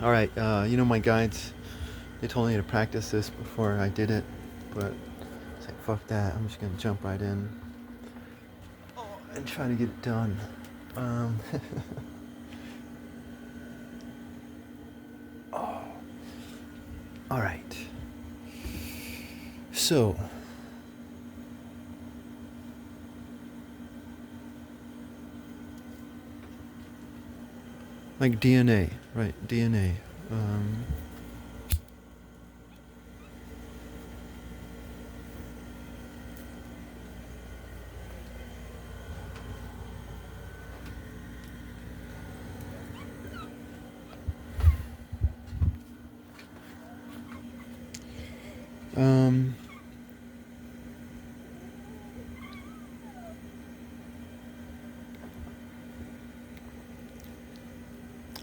All right, my guides, they told me to practice this before I did it, but it's like, fuck that. I'm just gonna jump right in and try to get it done. Um, oh, all right. So, like DNA, right? DNA. Um, um,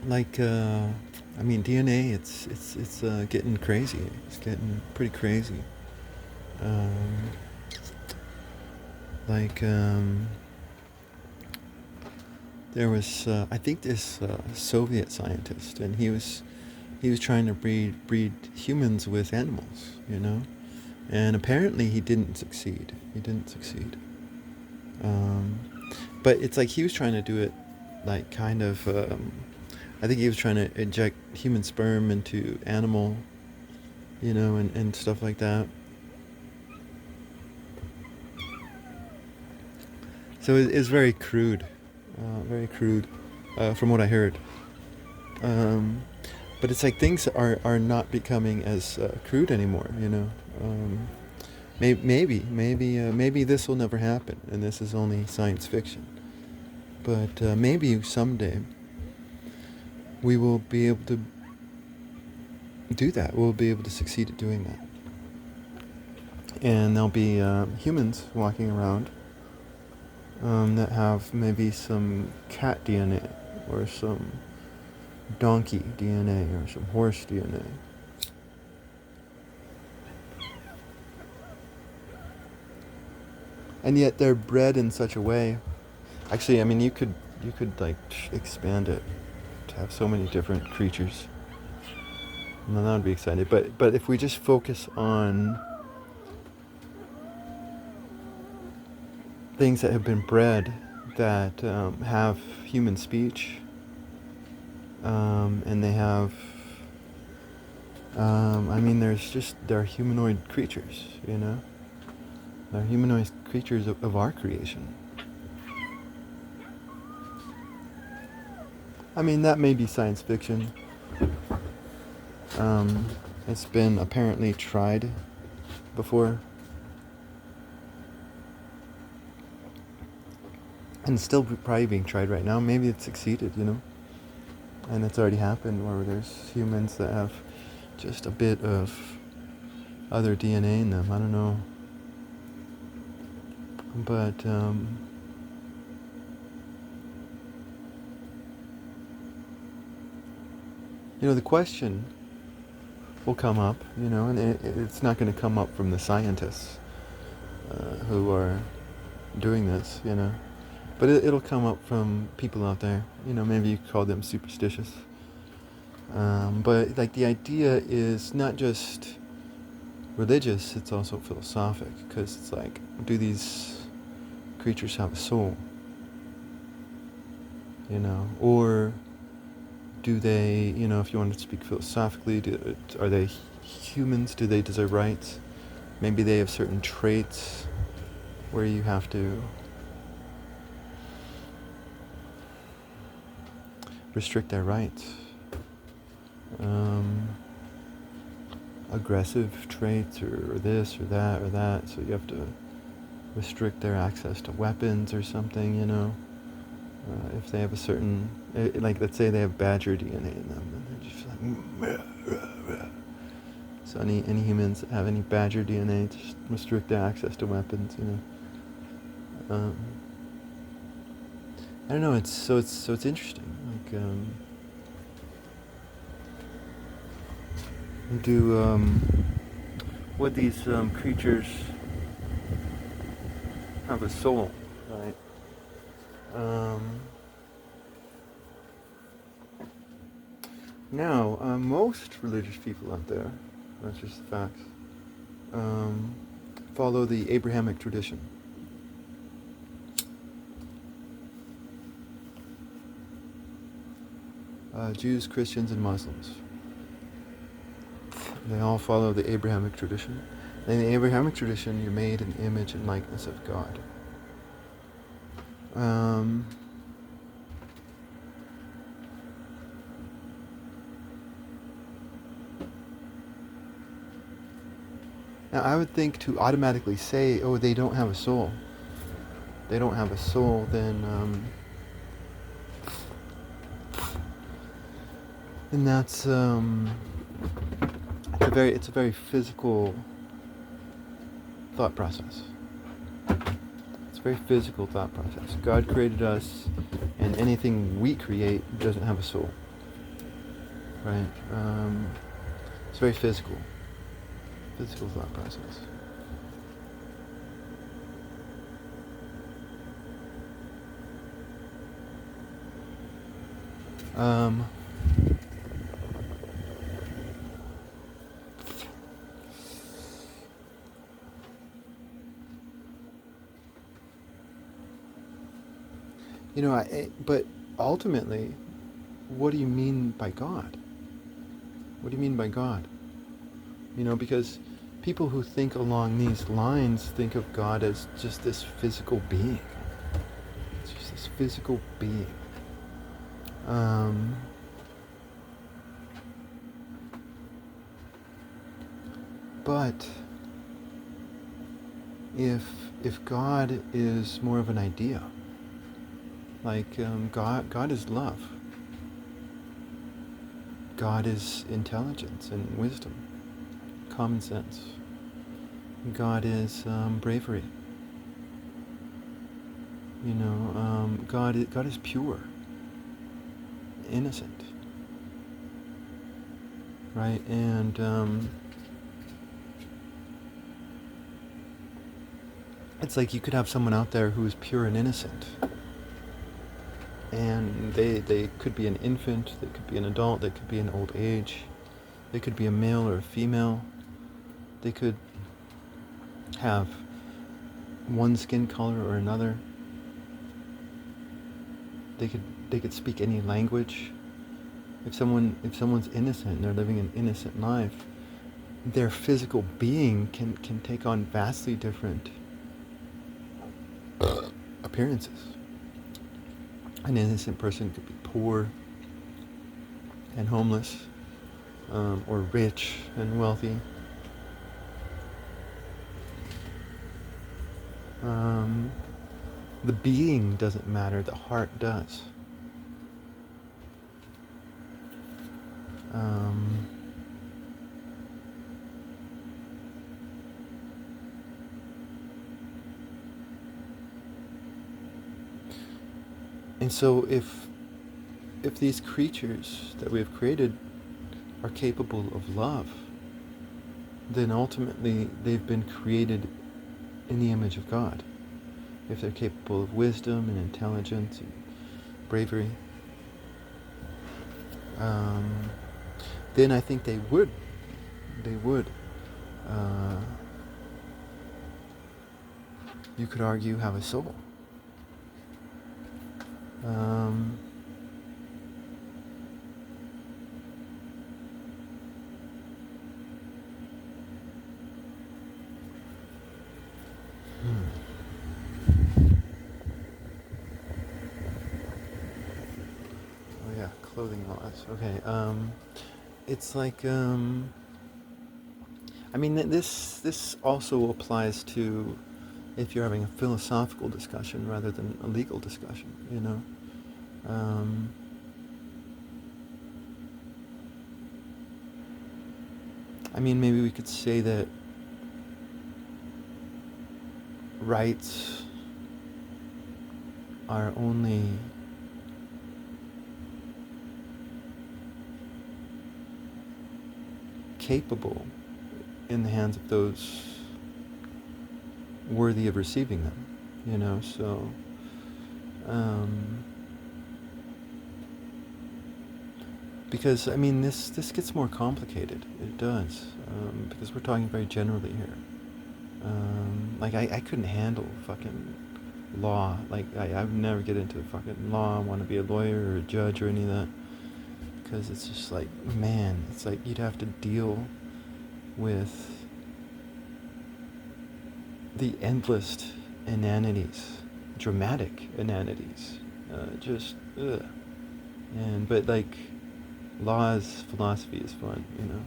like, I mean, DNA. It's getting crazy. It's getting pretty crazy. Um, like, there was, I think, this Soviet scientist, and he was trying to breed humans with animals, and apparently he didn't succeed. He didn't succeed. Um, but it's like he was trying to do it, like kind of. I think he was trying to inject human sperm into animal, and stuff like that. So it's very crude, from what I heard. Um, but it's like things are not becoming as crude anymore. Maybe this will never happen, and this is only science fiction. But maybe someday we will be able to do that. We'll be able to succeed at doing that, and there'll be humans walking around that have maybe some cat DNA or some donkey DNA or some horse DNA. And yet they're bred in such a way. Actually, I mean, you could like expand it to have so many different creatures. And then that would be exciting. But if we just focus on things that have been bred that have human speech, and they have, I mean, they're humanoid creatures, They're humanoid creatures of our creation. I mean, that may be science fiction. Um, it's been apparently tried before, and still probably being tried right now. Maybe it succeeded, and it's already happened where there's humans that have just a bit of other DNA in them. I don't know, but the question will come up, and it's not going to come up from the scientists who are doing this, but it'll come up from people out there. Maybe you could call them superstitious. But like the idea is not just religious; it's also philosophic, because it's like, do these creatures have a soul? Or do they? If you want to speak philosophically, are they humans? Do they deserve rights? Maybe they have certain traits where you have to restrict their rights. Um, Aggressive traits, or this or that or that, so you have to restrict their access to weapons or something, if they have a certain, like, let's say they have badger DNA in them, and they're just like, so any humans that have any badger DNA, just restrict their access to weapons, um, I don't know, it's interesting, like, do would these creatures have a soul, right? Um, Now, most religious people out there, that's just the facts, um, follow the Abrahamic tradition. Jews, Christians, and Muslims. They all follow the Abrahamic tradition. In the Abrahamic tradition, you're made in the image and likeness of God. Um, Now, I would think to automatically say, oh, they don't have a soul. They don't have a soul, then that's it's a very physical thought process. It's a very physical thought process. God created us, and anything we create doesn't have a soul, right? It's very physical thought process. But ultimately, what do you mean by God? What do you mean by God? Because people who think along these lines think of God as just this physical being. It's just this physical being. But if God is more of an idea, like God is love. God is intelligence and wisdom, common sense. God is bravery. God is pure, innocent, right? And it's like you could have someone out there who is pure and innocent, and they could be an infant, they could be an adult, they could be an old age, they could be a male or a female, they could have one skin color or another, they could speak any language. If someone's innocent and they're living an innocent life, their physical being can take on vastly different appearances. An innocent person could be poor and homeless, or rich and wealthy. The being doesn't matter, the heart does. And so if these creatures that we have created are capable of love, then ultimately they've been created in the image of God. If they're capable of wisdom and intelligence and bravery, then I think they would, you could argue, have a soul. Oh yeah, clothing laws. Okay. It's like this also applies to if you're having a philosophical discussion rather than a legal discussion. Maybe we could say that rights are only capable in the hands of those worthy of receiving them, so Because I mean, this gets more complicated. It does, because we're talking very generally here. Like I couldn't handle fucking law. Like I would never get into fucking law. I want to be a lawyer or a judge or any of that. Because it's just like, man, it's like you'd have to deal with the endless inanities, dramatic inanities. Just, ugh. But like, law's philosophy is fun, you know?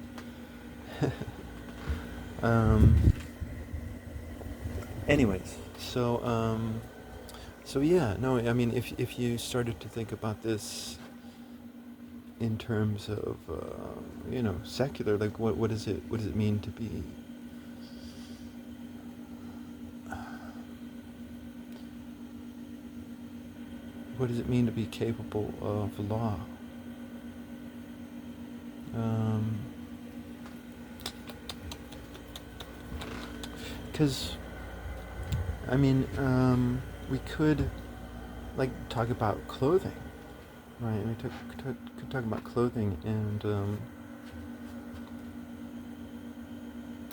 Anyways, so yeah, no, I mean, if you started to think about this in terms of, secular, like what does it mean to be, what does it mean to be capable of law? Because, I mean, we could, like, talk about clothing, right? We could talk about clothing, and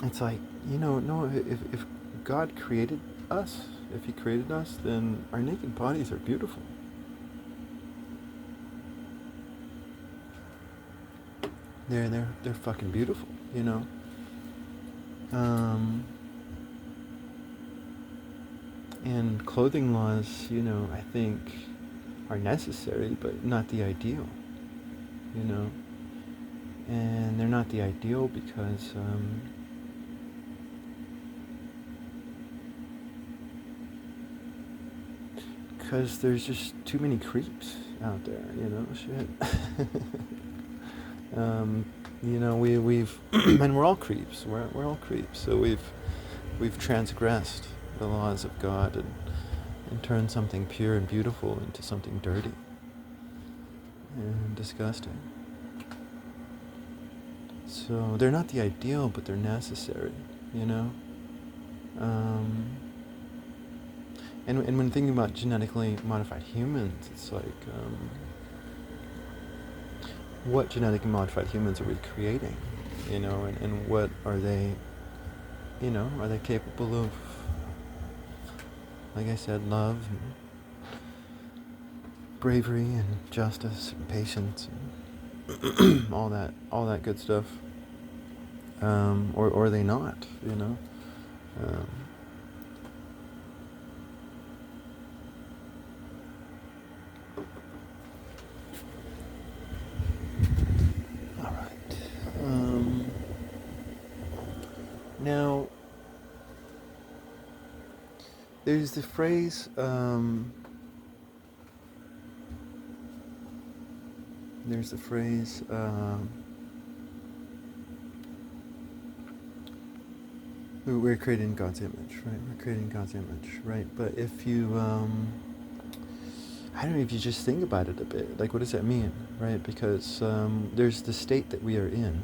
it's like, no, if God created us, if He created us, then our naked bodies are beautiful. They're fucking beautiful, you know. And clothing laws, I think are necessary, but not the ideal, you know. And they're not the ideal because there's just too many creeps out there, shit. We've and we're all creeps. We're all creeps. So we've transgressed the laws of God and turned something pure and beautiful into something dirty and disgusting. So they're not the ideal, but they're necessary, you know. And when thinking about genetically modified humans, it's like, what genetically modified humans are we creating, and what are they, are they capable of, like I said, love and bravery and justice and patience and all that good stuff, or are they not, all right. Now, there's the phrase, we're created in God's image, right? We're created in God's image, right? But if you, I don't know, if you just think about it a bit, like, what does that mean, right? Because there's the state that we are in,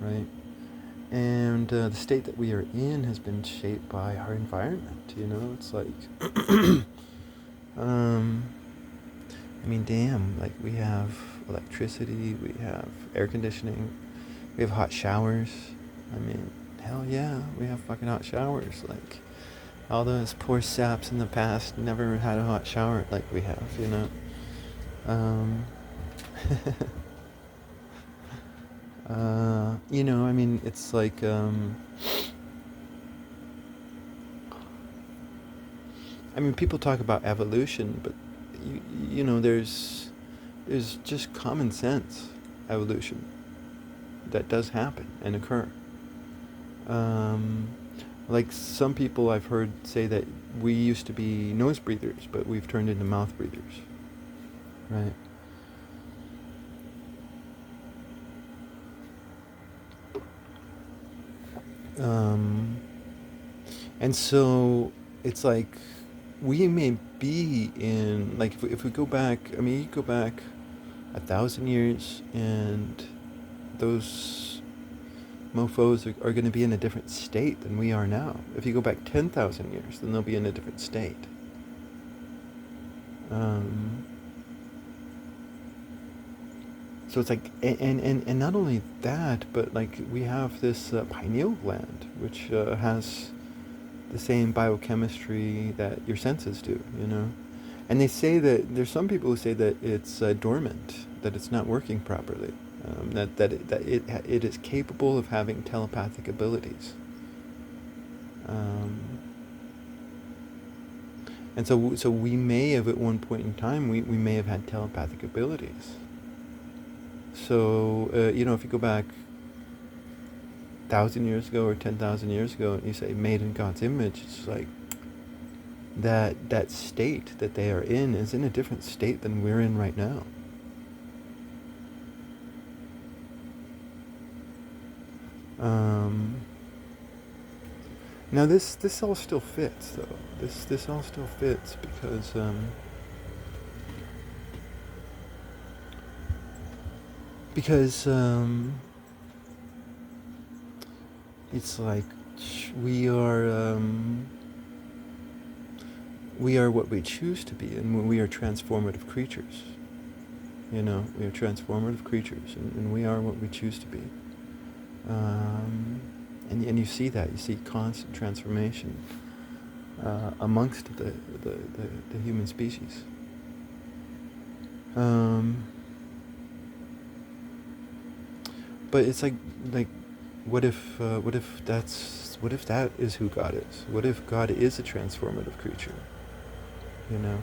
right? And the state that we are in has been shaped by our environment, It's like, I mean, damn, like, we have electricity, we have air conditioning, we have hot showers. I mean, hell yeah, we have fucking hot showers. Like, all those poor saps in the past never had a hot shower like we have, Um, I mean, it's like, I mean, people talk about evolution, but there's just common sense evolution that does happen and occur. Like, some people I've heard say that we used to be nose breathers, but we've turned into mouth breathers, right? And so it's like, we may be in, like, if we go back, I mean, you go back 1,000 years, and those mofos are going to be in a different state than we are now. If you go back 10,000 years, then they'll be in a different state. So it's like, and not only that, but like we have this pineal gland, which has the same biochemistry that your senses do, you know? And they say that there's some people who say that it's dormant, that it's not working properly, that it is capable of having telepathic abilities. Um, and so we may have at one point in time, we may have had telepathic abilities. So, if you go back 1,000 years ago or 10,000 years ago and you say made in God's image, it's like that state that they are in is in a different state than we're in right now. Um, Now this all still fits though. This all still fits because it's like we are what we choose to be, and we are transformative creatures. We are transformative creatures, and we are what we choose to be. And you see that. You see constant transformation amongst the human species. But it's like what if that is who God is? What if God is a transformative creature? You know.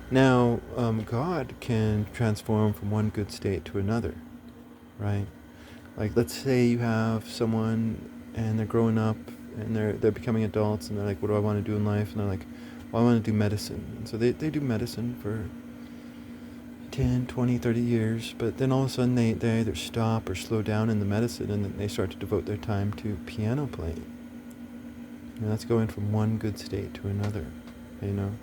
Now, God can transform from one good state to another, right? Like, let's say you have someone and they're growing up and they're becoming adults and they're like, what do I want to do in life? And they're like, well, I want to do medicine. And so they do medicine for 10, 20, 30 years, but then all of a sudden they either stop or slow down in the medicine and then they start to devote their time to piano playing. And that's going from one good state to another, you know.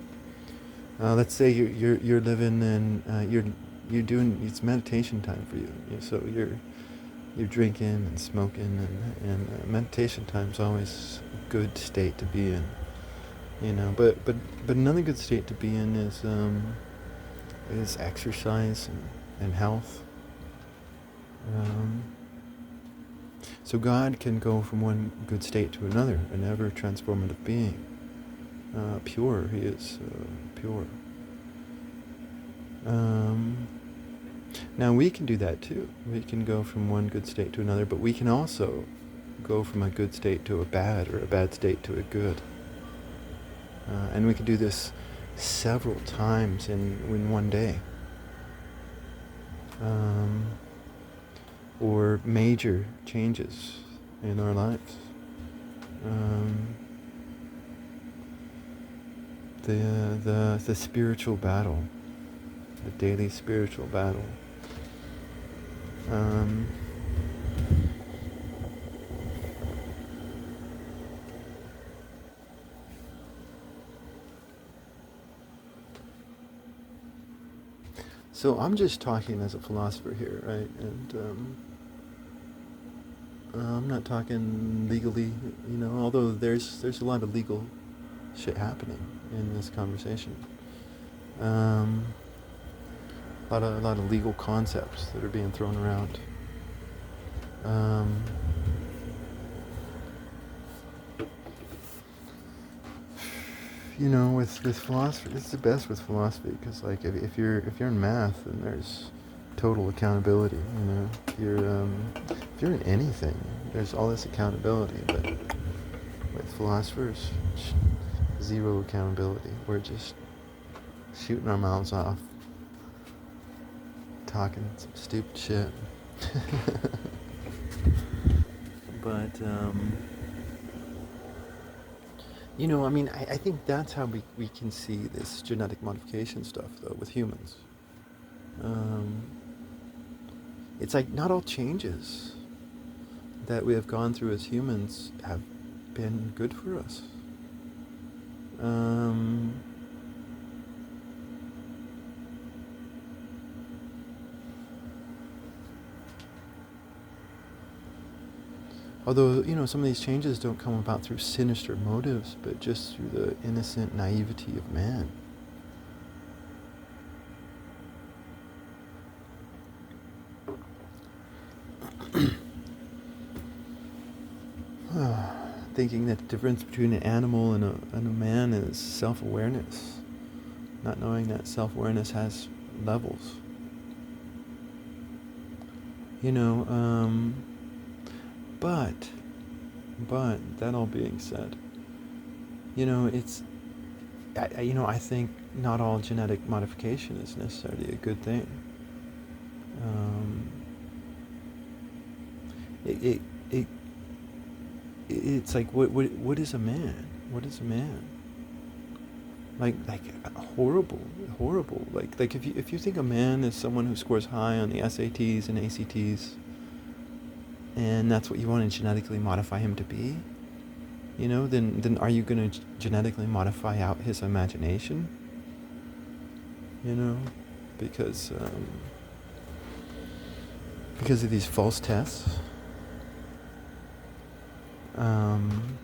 Let's say you're living and you're doing, it's meditation time for you. So you're drinking and smoking, and meditation time's always a good state to be in, you know. But another good state to be in is exercise and health. So God can go from one good state to another, an ever transformative being. Pure, he is pure. Now we can do that too. We can go from one good state to another, but we can also go from a good state to a bad, or a bad state to a good. And we can do this several times in one day. Or major changes in our lives. The spiritual battle, the daily spiritual battle. So I'm just talking as a philosopher here, right? And I'm not talking legally, although there's a lot of legal shit happening in this conversation. A lot of legal concepts that are being thrown around. With philosophy, it's the best with philosophy because, like, if you're in math, then there's total accountability. If you're in anything, there's all this accountability. But with philosophers, zero accountability. We're just shooting our mouths off, talking some stupid shit. But I think that's how we can see this genetic modification stuff, though, with humans. It's like not all changes that we have gone through as humans have been good for us. Although, some of these changes don't come about through sinister motives, but just through the innocent naivety of man. thinking that the difference between an animal and a man is self-awareness, not knowing that self-awareness has levels. You know, but that all being said, you know, I think not all genetic modification is necessarily a good thing. Um, it, it, it, it's like, what is a man? What is a man? Like horrible. Like if you think a man is someone who scores high on the SATs and ACTs, and that's what you want to genetically modify him to be, you know, then are you going to genetically modify out his imagination? You know, because because of these false tests. Um,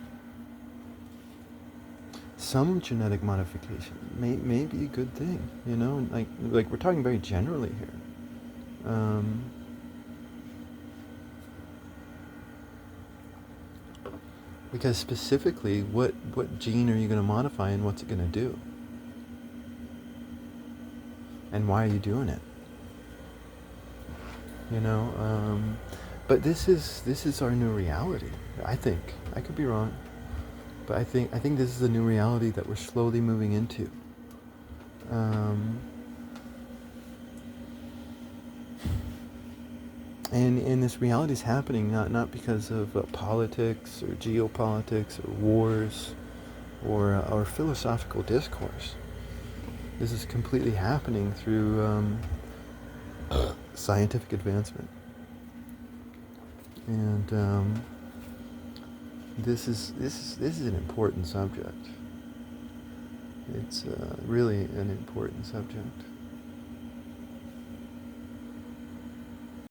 some genetic modification may be a good thing, you know, and like we're talking very generally here. Because specifically, what gene are you going to modify and what's it going to do? And why are you doing it? You know, but this is our new reality. I think I could be wrong, but I think this is the new reality that we're slowly moving into. And this reality is happening not because of politics or geopolitics or wars or philosophical discourse. This is completely happening through scientific advancement. And this is an important subject. It's really an important subject.